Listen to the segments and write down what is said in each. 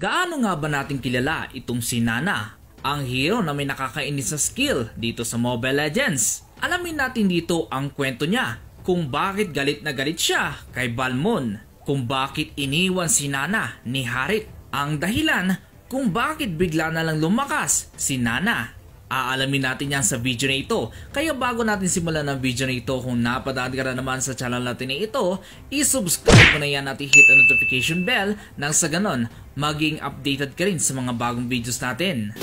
Gaano nga ba natin kilala itong si Nana, ang hero na may nakakainis na skill dito sa Mobile Legends? Alamin natin dito ang kwento niya, kung bakit galit na galit siya kay Balmond, kung bakit iniwan si Nana ni Harit, ang dahilan kung bakit bigla na lang lumakas si Nana. Aalamin natin yan sa video na ito. Kaya bago natin simulan ang video na ito, kung napadaan ka na naman sa channel natin na ito, i-subscribe mo na yan at i-hit ang notification bell nang sa ganon maging updated ka rin sa mga bagong videos natin.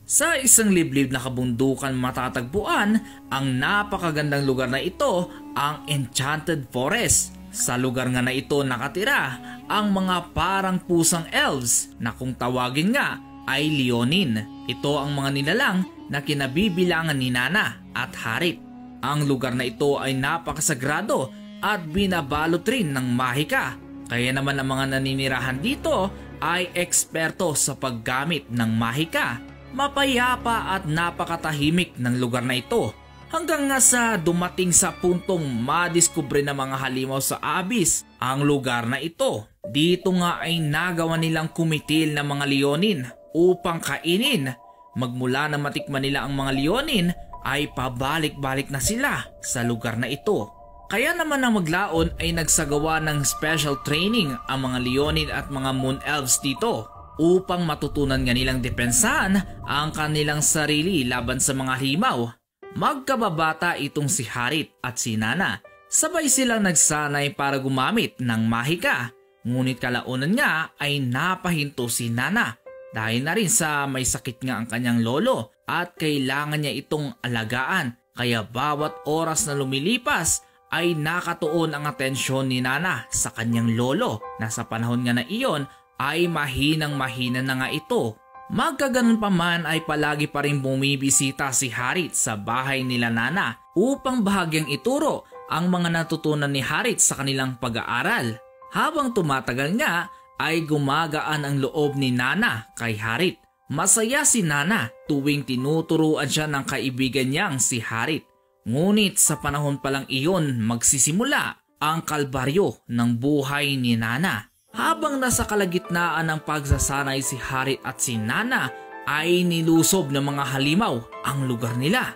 Sa isang liblib na kabundukan matatagpuan ang napakagandang lugar na ito, ang Enchanted Forest. Sa lugar nga na ito nakatira ang mga parang pusang elves na kung tawagin nga ay Leonin. Ito ang mga nilalang na kinabibilangan ni Nana at Harit. Ang lugar na ito ay napakasagrado at binabalot rin ng mahika. Kaya naman ang mga naninirahan dito ay eksperto sa paggamit ng mahika. Mapayapa at napakatahimik ng lugar na ito. Hanggang nga sa dumating sa puntong madiskubre ng mga halimaw sa Abyss ang lugar na ito. Dito nga ay nagawa nilang kumitil ng mga Leonin upang kainin. Magmula na matikman nila ang mga Leonin ay pabalik-balik na sila sa lugar na ito. Kaya naman ang maglaon ay nagsagawa ng special training ang mga Leonin at mga Moon Elves dito upang matutunan nga nilang depensahan ang kanilang sarili laban sa mga halimaw. Magkababata itong si Harit at si Nana. Sabay silang nagsanay para gumamit ng mahika. Ngunit kalaunan nga ay napahinto si Nana dahil na rin sa may sakit nga ang kanyang lolo at kailangan niya itong alagaan. Kaya bawat oras na lumilipas ay nakatuon ang atensyon ni Nana sa kanyang lolo na sa panahon nga na iyon ay mahinang-mahina na nga ito. Magkaganon pa man ay palagi pa rin bumibisita si Harit sa bahay nila Nana upang bahagyang ituro ang mga natutunan ni Harit sa kanilang pag-aaral. Habang tumatagal nga ay gumagaan ang loob ni Nana kay Harit. Masaya si Nana tuwing tinuturuan siya ng kaibigan niyang si Harit. Ngunit sa panahon pa lang iyon magsisimula ang kalbaryo ng buhay ni Nana. Habang nasa kalagitnaan ng pagsasanay si Harit at si Nana ay nilusob ng mga halimaw ang lugar nila.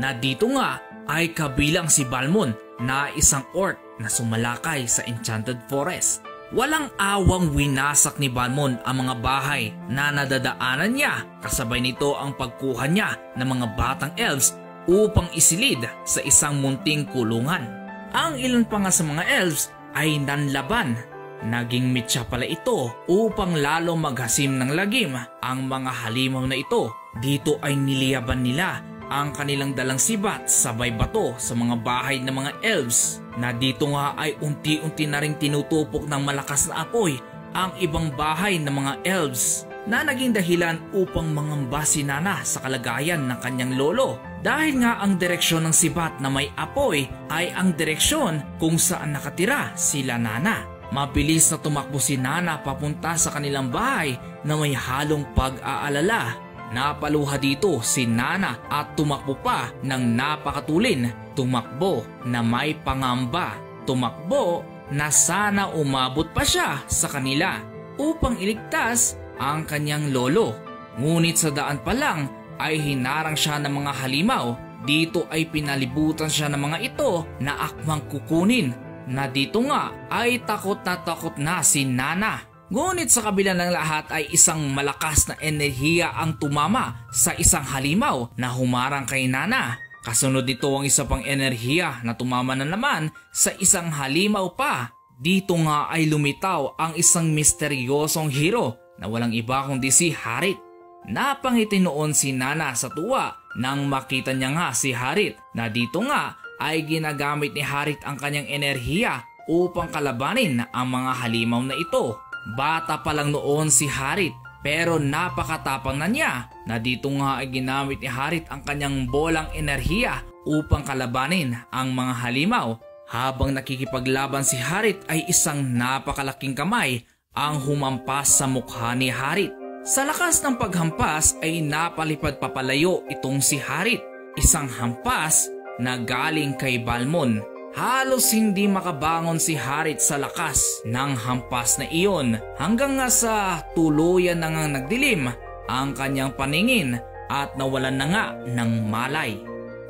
Na dito nga ay kabilang si Balmond na isang orc na sumalakay sa Enchanted Forest. Walang awang winasak ni Balmond ang mga bahay na nadadaanan niya, kasabay nito ang pagkuha niya ng mga batang elves upang isilid sa isang munting kulungan. Ang ilan pa nga sa mga elves ay nanlaban. Naging mitya pala ito upang lalo maghasim ng lagim ang mga halimaw na ito. Dito ay niliyaban nila ang kanilang dalang sibat sabay bato sa mga bahay ng mga elves na dito nga ay unti-unti na rin tinutupok ng malakas na apoy ang ibang bahay ng mga elves na naging dahilan upang mangamba si Nana sa kalagayan ng kanyang lolo. Dahil nga ang direksyon ng sibat na may apoy ay ang direksyon kung saan nakatira sila Nana. Mabilis na tumakbo si Nana papunta sa kanilang bahay na may halong pag-aalala. Napaluha dito si Nana at tumakbo pa ng napakatulin. Tumakbo na may pangamba. Tumakbo na sana umabot pa siya sa kanila upang iligtas ang kanyang lolo. Ngunit sa daan pa lang ay hinarang siya ng mga halimaw. Dito ay pinalibutan siya ng mga ito na akmang kukunin. Na dito nga ay takot na si Nana. Ngunit sa kabila ng lahat ay isang malakas na enerhiya ang tumama sa isang halimaw na humarang kay Nana. Kasunod nito ang isa pang enerhiya na tumama na naman sa isang halimaw pa. Dito nga ay lumitaw ang isang misteryosong hero na walang iba kundi si Harit. Napangiti noon si Nana sa tuwa nang makita niya nga si Harit na dito nga ay ginagamit ni Harit ang kanyang enerhiya upang kalabanin ang mga halimaw na ito. Bata pa lang noon si Harit pero napakatapang na niya na dito nga ay ginamit ni Harit ang kanyang bolang enerhiya upang kalabanin ang mga halimaw. Habang nakikipaglaban si Harit ay isang napakalaking kamay ang humampas sa mukha ni Harit. Sa lakas ng paghampas ay napalipad papalayo itong si Harit. Isang hampas na galing kay Balmond. Halos hindi makabangon si Harit sa lakas ng hampas na iyon hanggang nga sa tuluyan na ngang nagdilim ang kanyang paningin at nawalan na nga ng malay.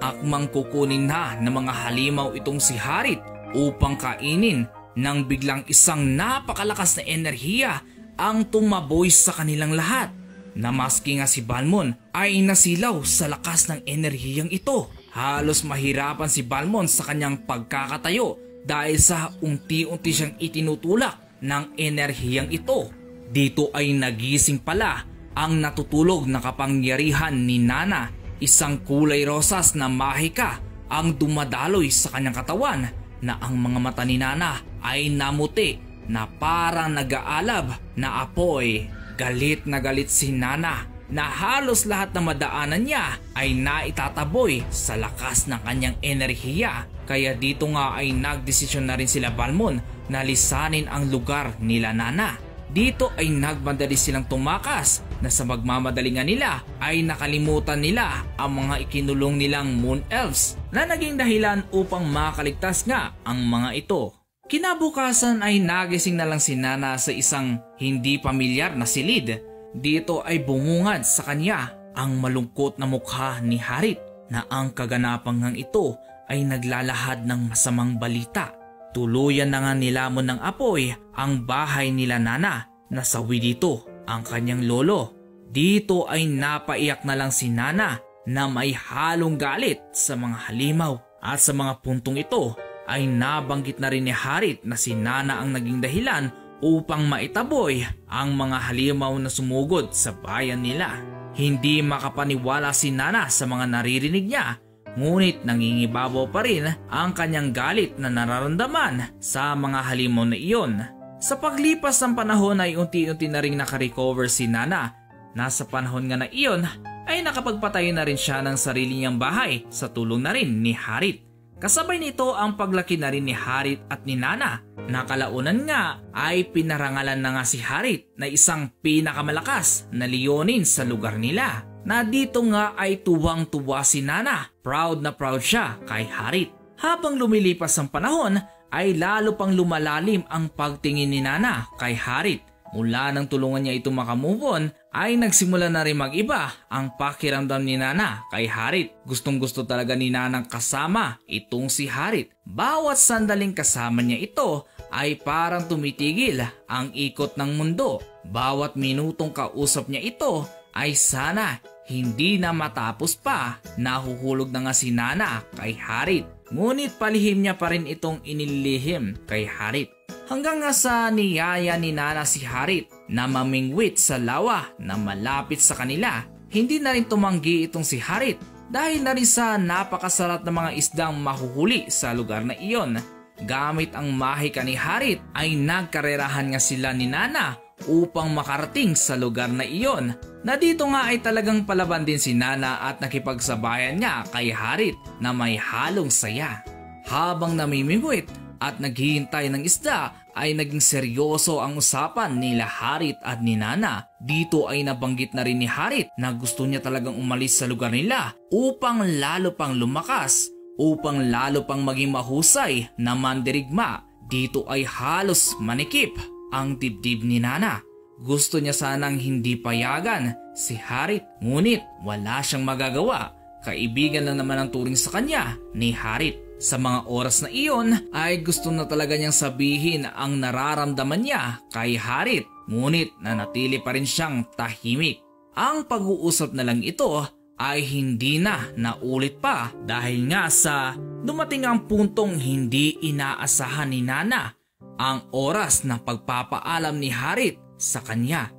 Akmang kukunin na ng mga halimaw itong si Harit upang kainin nang biglang isang napakalakas na enerhiya ang tumaboy sa kanilang lahat. Na maski nga si Balmon ay nasilaw sa lakas ng enerhiyang ito. Halos mahirapan si Balmon sa kanyang pagkakatayo dahil sa unti-unti siyang itinutulak ng enerhiyang ito. Dito ay nagising pala ang natutulog na kapangyarihan ni Nana. Isang kulay rosas na mahika ang dumadaloy sa kanyang katawan na ang mga mata ni Nana ay namuti na parang nag-aalab na apoy. Galit na galit si Nana na halos lahat ng madaanan niya ay naitataboy sa lakas ng kanyang enerhiya. Kaya dito nga ay nagdesisyon na rin sila Balmon na lisanin ang lugar nila Nana. Dito ay nagmadali silang tumakas na sa magmamadalingan nila ay nakalimutan nila ang mga ikinulong nilang Moon Elves na naging dahilan upang makaligtas nga ang mga ito. Kinabukasan ay nagising na lang si Nana sa isang hindi pamilyar na silid. Dito ay bumungad sa kanya ang malungkot na mukha ni Harit na ang kaganapang ngang ito ay naglalahad ng masamang balita. Tuluyan na nga nilamon ng apoy ang bahay nila Nana. Nasawi dito ang kanyang lolo. Dito ay napaiyak na lang si Nana na may halong galit sa mga halimaw at sa mga puntong ito ay nabanggit na rin ni Harit na si Nana ang naging dahilan upang maitaboy ang mga halimaw na sumugod sa bayan nila. Hindi makapaniwala si Nana sa mga naririnig niya, ngunit nangingibabaw pa rin ang kanyang galit na nararamdaman sa mga halimaw na iyon. Sa paglipas ng panahon ay unti-unti na rin nakarecover si Nana. Nasa panahon nga na iyon ay nakapagpatayo na rin siya ng sarili niyang bahay sa tulong na rin ni Harit. Kasabay nito ang paglaki na rin ni Harit at ni Nana. Nakalaunan nga ay pinarangalan na nga si Harit na isang pinakamalakas na leonin sa lugar nila. Na dito nga ay tuwang-tuwa si Nana. Proud na proud siya kay Harit. Habang lumilipas ang panahon ay lalo pang lumalalim ang pagtingin ni Nana kay Harit. Mula nang tulungan niya ito makamove on ay nagsimula na rin mag-iba ang pakiramdam ni Nana kay Harit. Gustong gusto talaga ni Nanang kasama itong si Harit. Bawat sandaling kasama niya ito ay parang tumitigil ang ikot ng mundo. Bawat minutong kausap niya ito ay sana hindi na matapos pa. Nahuhulog na nga si Nana kay Harit. Ngunit palihim niya pa rin itong inilihim kay Harit. Hanggang nga sa niyaya ni Nana si Harit na mamingwit sa lawa na malapit sa kanila. Hindi na rin tumanggi itong si Harit dahil na rin sa napakasarap na mga isdang mahuhuli sa lugar na iyon. Gamit ang mahika ni Harit ay nagkarerahan nga sila ni Nana upang makarating sa lugar na iyon. Na dito nga ay talagang palaban din si Nana at nakipagsabayan niya kay Harit na may halong saya. Habang namimingwit at naghihintay ng isda ay naging seryoso ang usapan nila Harit at ni Nana. Dito ay nabanggit na rin ni Harit na gusto niya talagang umalis sa lugar nila upang lalo pang lumakas, upang lalo pang maging mahusay na mandirigma. Dito ay halos manikip ang dibdib ni Nana. Gusto niya sanang hindi payagan si Harit, ngunit wala siyang magagawa. Kaibigan lang naman ang turing sa kanya ni Harit. Sa mga oras na iyon ay gusto na talaga niyang sabihin ang nararamdaman niya kay Harit, ngunit nanatili pa rin siyang tahimik. Ang pag-uusap na lang ito ay hindi na naulit pa dahil nga sa dumating ang puntong hindi inaasahan ni Nana ang oras ng pagpapaalam ni Harit sa kanya.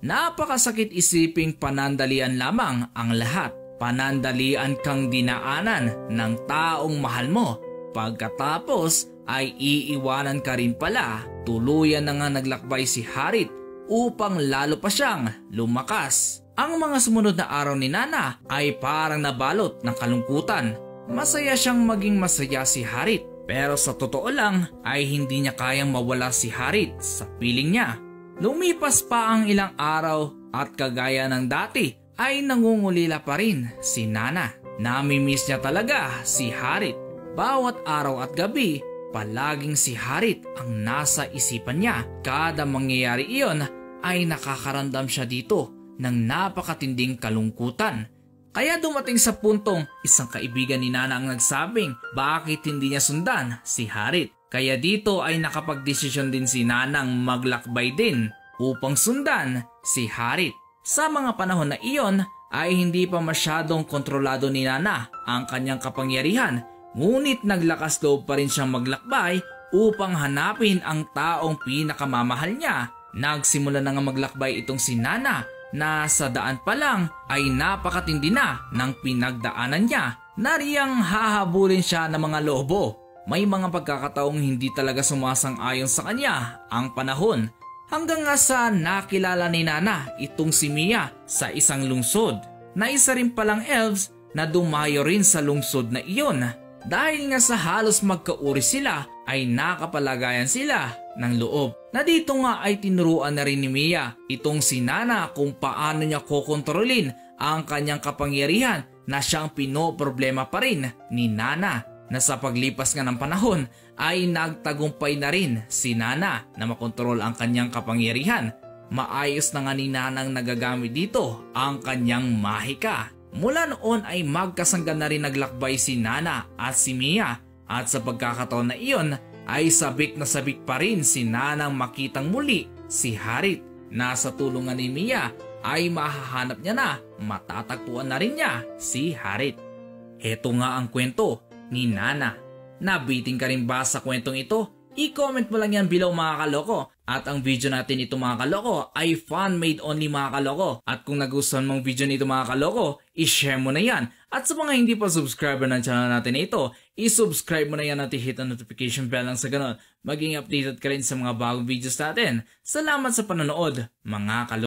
Napakasakit isiping panandalian lamang ang lahat. Panandalian kang dinaanan ng taong mahal mo. Pagkatapos ay iiwanan ka rin pala. Tuluyan na nga naglakbay si Harit upang lalo pa siyang lumakas. Ang mga sumunod na araw ni Nana ay parang nabalot ng kalungkutan. Masaya siyang maging masaya si Harit. Pero sa totoo lang ay hindi niya kayang mawala si Harit sa piling niya. Lumipas pa ang ilang araw at kagaya ng dati ay nangungulila pa rin si Nana. Namimiss niya talaga si Harit. Bawat araw at gabi, palaging si Harit ang nasa isipan niya. Kada mangyayari iyon ay nakakaramdam siya dito ng napakatinding kalungkutan. Kaya dumating sa puntong isang kaibigan ni Nana ang nagsabing bakit hindi niya sundan si Harit. Kaya dito ay nakapagdesisyon din si Nanang maglakbay din upang sundan si Harit. Sa mga panahon na iyon ay hindi pa masyadong kontrolado ni Nana ang kanyang kapangyarihan, ngunit naglakas loob pa rin siyang maglakbay upang hanapin ang taong pinakamamahal niya. Nagsimula na nga maglakbay itong si Nana na sa daan pa lang ay napakatindi na ng pinagdaanan niya. Nariyang hahabulin siya ng mga lobo. May mga pagkakataong hindi talaga sumasang-ayon sa kanya ang panahon. Hanggang nga sa nakilala ni Nana itong si Mia sa isang lungsod na isa rin palang elves na dumayo rin sa lungsod na iyon. Dahil nga sa halos magkauri sila ay nakapalagayan sila ng loob. Na dito nga ay tinuruan na rin ni Mia itong si Nana kung paano niya kokontrolin ang kanyang kapangyarihan na siyang pinoproblema pa rin ni Nana. Na sa paglipas nga ng panahon ay nagtagumpay na rin si Nana na makontrol ang kanyang kapangyarihan. Maayos na nga ni Nanang nagagamit dito ang kanyang mahika. Mula noon ay magkasangga na rin naglakbay si Nana at si Mia, at sa pagkakataon na iyon ay sabik na sabik pa rin si Nanang makitang muli si Harit. Nasa tulungan ni Mia ay mahahanap niya na, matatagpuan na rin niya si Harit. Heto nga ang kwento ni Nana. Nabitin ka rin ba sa kwentong ito? I-comment mo lang yan below mga kaloko. At ang video natin ito mga kaloko ay fan made only mga kaloko. At kung nagustuhan mong video nito mga kaloko, i-share mo na yan. At sa mga hindi pa subscriber ng channel natin ito, i-subscribe mo na yan at i-hit ang notification bell lang sa ganon. Maging updated ka rin sa mga bagong videos natin. Salamat sa panonood mga kaloko.